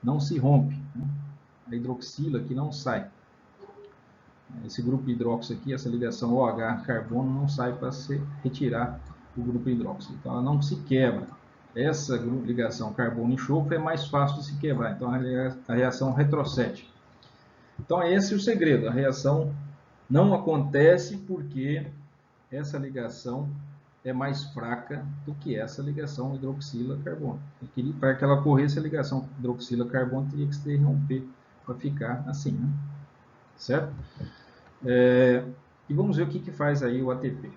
não se rompe. Né? A hidroxila aqui não sai. Esse grupo hidróxido aqui, essa ligação OH carbono não sai para se retirar o grupo hidróxido. Então ela não se quebra. Essa ligação carbono-enxofre é mais fácil de se quebrar. Então a reação retrocede. Então é esse o segredo. A reação não acontece porque essa ligação é mais fraca do que essa ligação hidroxila-carbono. Para que ela ocorresse, a ligação hidroxila-carbono teria que se romper para ficar assim, né? Certo? E vamos ver o que faz aí o ATP.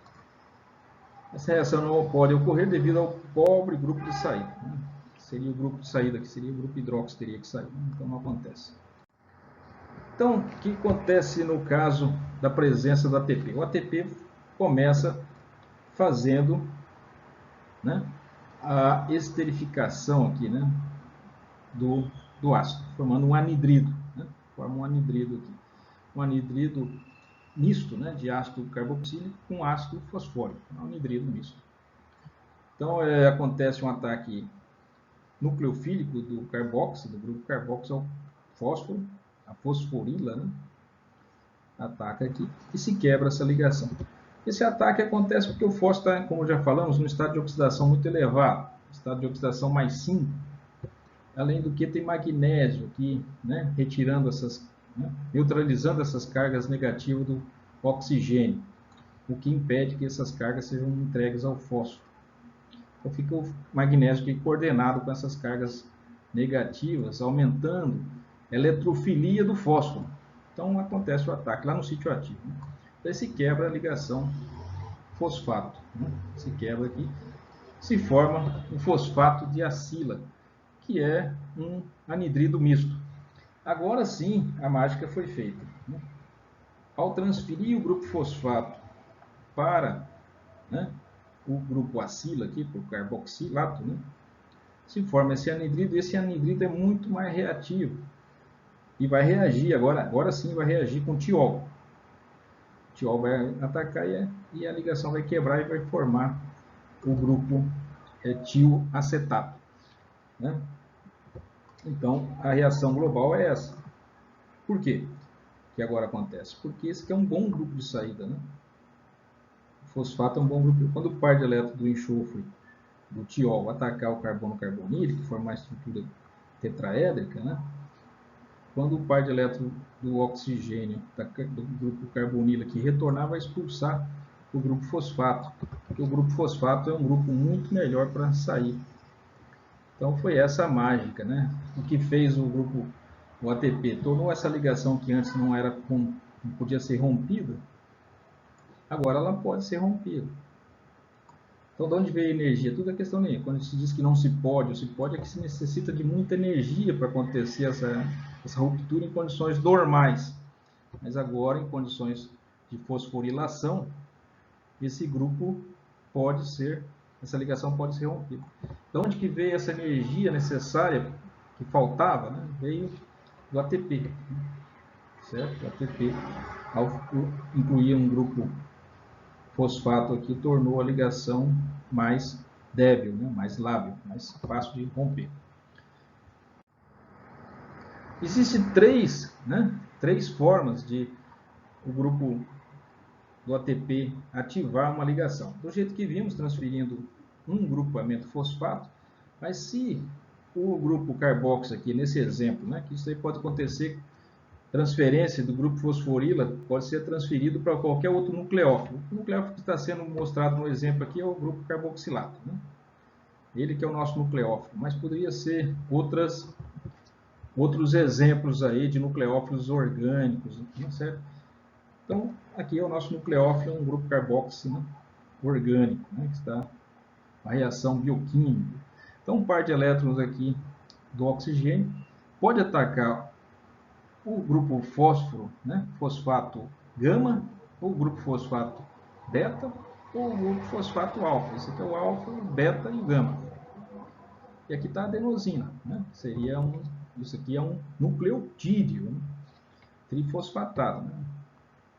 Essa reação não pode ocorrer devido ao pobre grupo de saída. Né? Seria o grupo de saída que seria o grupo hidróxido teria que sair. Então não acontece. Então, o que acontece no caso da presença do ATP? O ATP começa fazendo né, a esterificação aqui, né, do ácido, formando um anidrido, né, forma um anidrido aqui, um anidrido misto, né, de ácido carboxílico com ácido fosfórico, um anidrido misto. Então acontece um ataque nucleofílico do carboxo, do grupo carboxo ao fósforo, a fosforila, né, ataca aqui e se quebra essa ligação. Esse ataque acontece porque o fósforo está, como já falamos, no estado de oxidação muito elevado, estado de oxidação mais 5. Além do que tem magnésio aqui, né, retirando essas, né, neutralizando essas cargas negativas do oxigênio, o que impede que essas cargas sejam entregues ao fósforo. Então fica o magnésio aqui coordenado com essas cargas negativas, aumentando a eletrofilia do fósforo. Então acontece o ataque lá no sítio ativo. Né? Daí se quebra a ligação fosfato. Né? Se quebra aqui, se forma o fosfato de acila, que é um anidrido misto. Agora sim, a mágica foi feita. Né? Ao transferir o grupo fosfato para, né, o grupo acila aqui, para o carboxilato, né, se forma esse anidrido, e esse anidrido é muito mais reativo. E vai reagir, agora sim vai reagir com tiol. O tiol vai atacar e a ligação vai quebrar e vai formar o grupo tioacetato. Né? Então, a reação global é essa. Por quê que agora acontece? Porque esse aqui é um bom grupo de saída. Né? O fosfato é um bom grupo. Quando o par de elétrons do enxofre, do tiol, atacar o carbono carbonílico, formar a estrutura tetraédrica, né? Quando o par de elétrons do oxigênio, do grupo carbonila aqui retornar, vai expulsar o grupo fosfato. Porque o grupo fosfato é um grupo muito melhor para sair. Então foi essa a mágica, né? O que fez o grupo, o ATP, tornou essa ligação que antes não podia ser rompida, agora ela pode ser rompida. Então, de onde veio a energia? Tudo é questão de quando se diz que não se pode, ou se pode, é que se necessita de muita energia para acontecer essa ruptura em condições normais. Mas agora, em condições de fosforilação, esse grupo pode ser, essa ligação pode ser rompida. De onde que veio essa energia necessária que faltava? Né? Veio do ATP. Certo? O ATP, ao incluir um grupo fosfato aqui, tornou a ligação mais débil, né? Mais lábil, mais fácil de romper. Existem três formas de o grupo do ATP ativar uma ligação. Do jeito que vimos, transferindo um grupamento fosfato, mas se o grupo carboxo aqui, nesse exemplo, né, que isso aí pode acontecer, transferência do grupo fosforila pode ser transferido para qualquer outro nucleófilo. O nucleófilo que está sendo mostrado no exemplo aqui é o grupo carboxilato, né? Ele que é o nosso nucleófilo, mas poderia ser outros exemplos aí de nucleófilos orgânicos, né, certo? Então, aqui é o nosso nucleófilo, um grupo carboxi, né, orgânico, né, que está a reação bioquímica. Então, um par de elétrons aqui do oxigênio pode atacar o grupo fósforo, né, fosfato gama, ou o grupo fosfato beta, ou o grupo fosfato alfa. Esse aqui é o alfa, o beta e o gama. E aqui está a adenosina, né? Isso aqui é um nucleotídeo, né? Trifosfatado, né?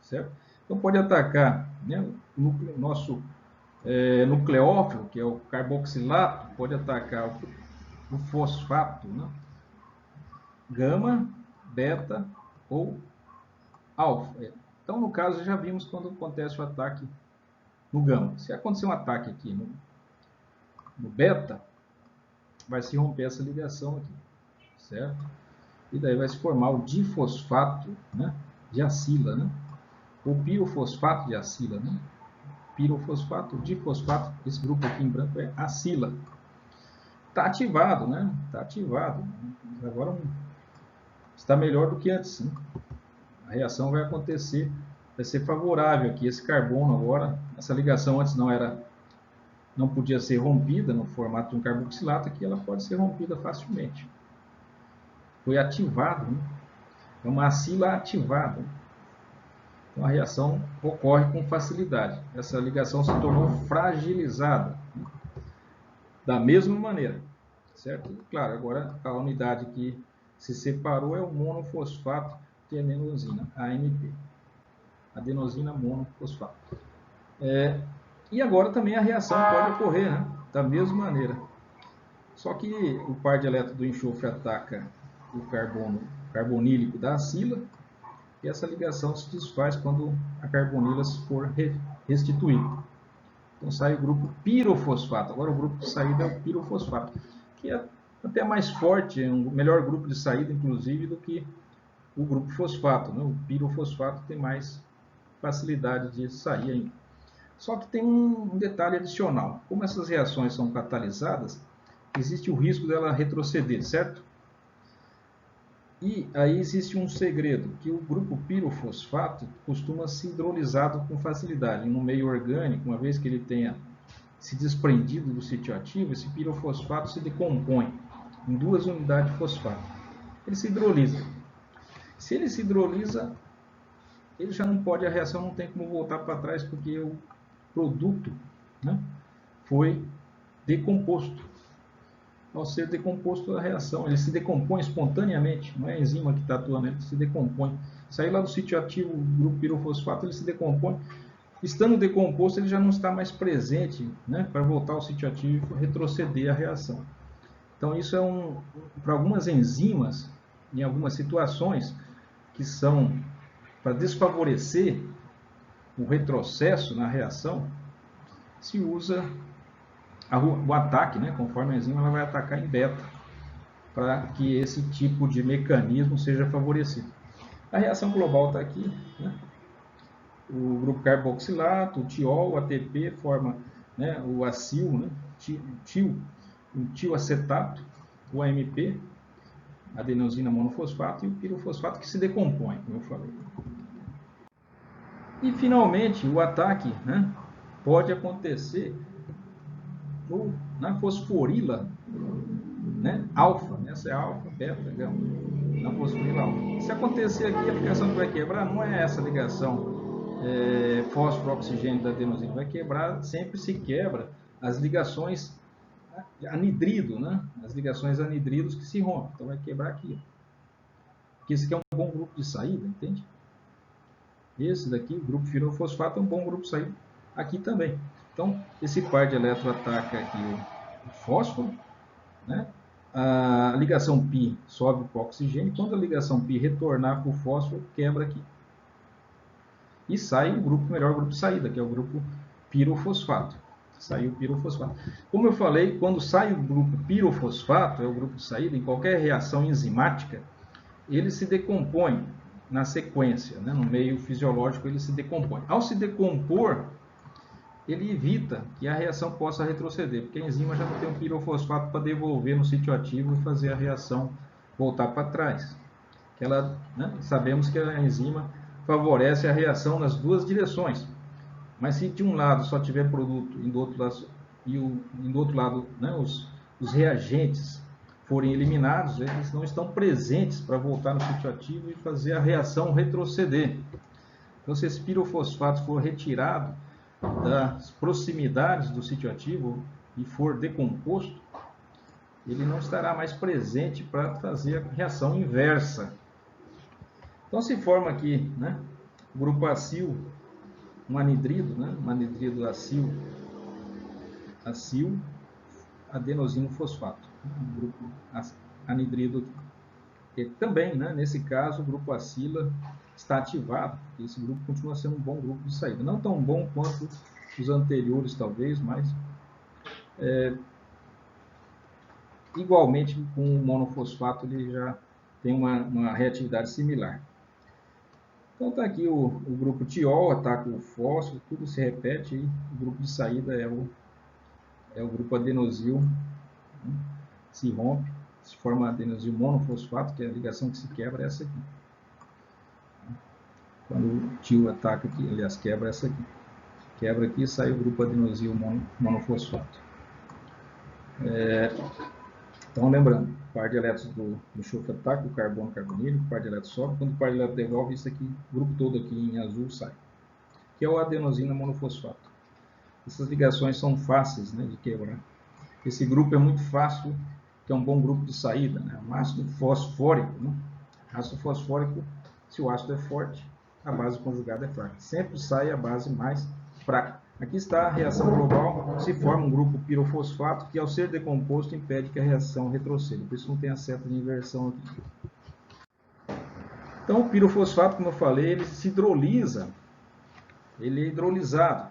Certo? Então pode atacar, né, o nosso nucleófilo, que é o carboxilato, pode atacar o fosfato, né? Gama, beta ou alfa. Então, no caso, já vimos quando acontece o ataque no gama. Se acontecer um ataque aqui no beta, vai se romper essa ligação aqui, certo? E daí vai se formar o difosfato, né, de acila, né? O pirofosfato de acila, né? Pirofosfato, difosfato, esse grupo aqui em branco é acila. Está ativado, né? Está ativado. Agora está melhor do que antes, né? A reação vai acontecer, vai ser favorável aqui. Esse carbono agora, essa ligação antes não podia ser rompida no formato de um carboxilato, aqui ela pode ser rompida facilmente. Foi ativado, né? É uma acila ativada. Então a reação ocorre com facilidade. Essa ligação se tornou fragilizada. da mesma maneira, certo? Claro, agora a unidade que se separou é o monofosfato de adenosina, AMP, adenosina monofosfato. E agora também a reação pode ocorrer, né? Da mesma maneira. Só que o par de elétrons do enxofre ataca o carbono carbonílico da acila e essa ligação se desfaz quando a carbonila for restituída. Então sai o grupo pirofosfato. Agora o grupo de saída é o pirofosfato, que é até mais forte, é um melhor grupo de saída, inclusive, do que o grupo fosfato, né? O pirofosfato tem mais facilidade de sair ainda. Só que tem um detalhe adicional. Como essas reações são catalisadas, existe o risco dela retroceder, certo? E aí existe um segredo, que o grupo pirofosfato costuma ser hidrolisado com facilidade. No meio orgânico, uma vez que ele tenha se desprendido do sítio ativo, esse pirofosfato se decompõe em 2 unidades de fosfato. Ele se hidrolisa. Se ele se hidrolisa, ele já não pode, a reação não tem como voltar para trás, porque o produto, né, foi decomposto. Ao ser decomposto a reação, ele se decompõe espontaneamente, não é a enzima que está atuando, ele se decompõe. Sair lá do sítio ativo, o grupo pirofosfato, ele se decompõe. Estando decomposto, ele já não está mais presente, né, para voltar ao sítio ativo e retroceder a reação. Então, isso é para algumas enzimas, em algumas situações, que são para desfavorecer o retrocesso na reação, se usa o ataque, né, conforme a enzima ela vai atacar em beta, para que esse tipo de mecanismo seja favorecido. A reação global está aqui, né? O grupo carboxilato, o tiol, o ATP forma, né, o acil, né, o tioacetato, o AMP, adenosina monofosfato, e o pirofosfato que se decompõe, como eu falei. E finalmente o ataque, né, pode acontecer na fosforila, né, alfa, essa é alfa, beta, gama, na fosforila alfa. Se acontecer aqui, a ligação que vai quebrar não é essa ligação fósforo-oxigênio da adenosina, vai quebrar, sempre se quebra as ligações anidrido, né, as ligações anidridos que se rompem, então vai quebrar aqui. Porque esse aqui é um bom grupo de saída, entende? Esse daqui, o grupo pirofosfato, é um bom grupo de saída aqui também. Então, esse par de elétron ataca aqui o fósforo, né? A ligação π sobe para o oxigênio, quando a ligação π retornar para o fósforo, quebra aqui. E sai o melhor grupo de saída, que é o grupo pirofosfato. Saiu o pirofosfato. Como eu falei, quando sai o grupo pirofosfato, é o grupo de saída, em qualquer reação enzimática, ele se decompõe na sequência, né? No meio fisiológico ele se decompõe. Ao se decompor, ele evita que a reação possa retroceder, porque a enzima já não tem um pirofosfato para devolver no sítio ativo e fazer a reação voltar para trás. Né, sabemos que a enzima favorece a reação nas 2 direções, mas se de um lado só tiver produto e do outro lado, né, os reagentes forem eliminados, eles não estão presentes para voltar no sítio ativo e fazer a reação retroceder. Então, se esse pirofosfato for retirado das proximidades do sítio ativo e for decomposto, ele não estará mais presente para fazer a reação inversa. Então se forma aqui, né, o grupo acil, um anidrido, né, um anidrido acil, adenosino fosfato, um grupo anidrido aqui. E também, né, nesse caso, o grupo acila está ativado, porque esse grupo continua sendo um bom grupo de saída. Não tão bom quanto os anteriores, talvez, mas igualmente com o monofosfato ele já tem uma reatividade similar. Então está aqui o grupo tiol, ataca o fósforo, tudo se repete, e o grupo de saída é o grupo adenosil, né, se rompe, se forma adenosil monofosfato, que é a ligação que se quebra é essa aqui. Quando o tio ataca aqui, aliás, quebra essa aqui. Quebra aqui e sai o grupo adenosil monofosfato. Então, lembrando, o par de elétrons do enxofre ataca o carbono carbonílico, o par de elétrons sobe, quando o par de elétrons devolve, isso aqui, o grupo todo aqui em azul sai, que é o adenosina monofosfato. Essas ligações são fáceis, né, de quebrar. Esse grupo é muito fácil, que é um bom grupo de saída, né? Um ácido fosfórico, né? Ácido fosfórico, se o ácido é forte, a base conjugada é fraca. Sempre sai a base mais fraca. Aqui está a reação global, se forma um grupo pirofosfato que, ao ser decomposto, impede que a reação retroceda. Por isso não tem a seta de inversão aqui. Então, o pirofosfato, como eu falei, ele se hidrolisa, ele é hidrolisado.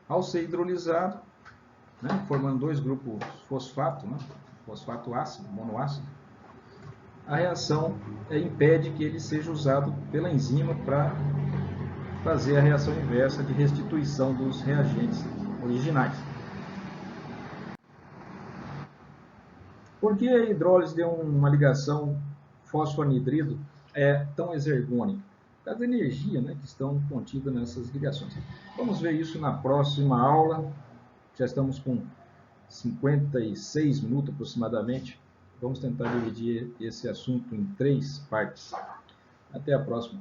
Ao ser hidrolisado, né, formando dois grupos fosfato, né, fosfato ácido, monoácido, a reação impede que ele seja usado pela enzima para fazer a reação inversa de restituição dos reagentes originais. Por que a hidrólise de uma ligação fosfoanidrido é tão exergônica? Por causa da energia, né, que estão contidas nessas ligações. Vamos ver isso na próxima aula. Já estamos com 56 minutos aproximadamente. Vamos tentar dividir esse assunto em 3 partes. Até a próxima.